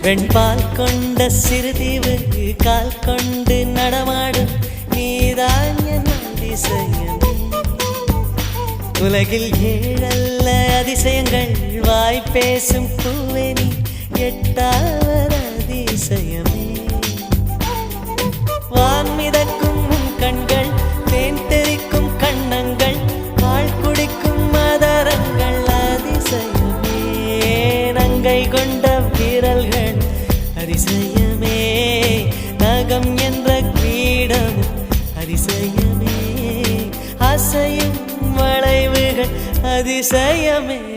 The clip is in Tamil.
வெண்பால் கொண்ட சிறுதீவு கால் கொண்டு நடமாடும் நீதான் என் அதிசயமே. உலகில் ஏழல்ல அதிசயங்கள் வாய் பேசும் பூவே நீ எட்டாவது அதிசயமே. வான் மிதக்கும் உன் கண்கள், தேன் தெறிக்கும் கண்ணங்கள், பால் குடிக்கும் மதரங்கள் அதிசயமே. நங்கை கொண்ட விரல்கள் அதிசயமே. நகம் என்ற கிரீடம் அதிசயமே. அசையும் வளைவுகள் அதிசயமே.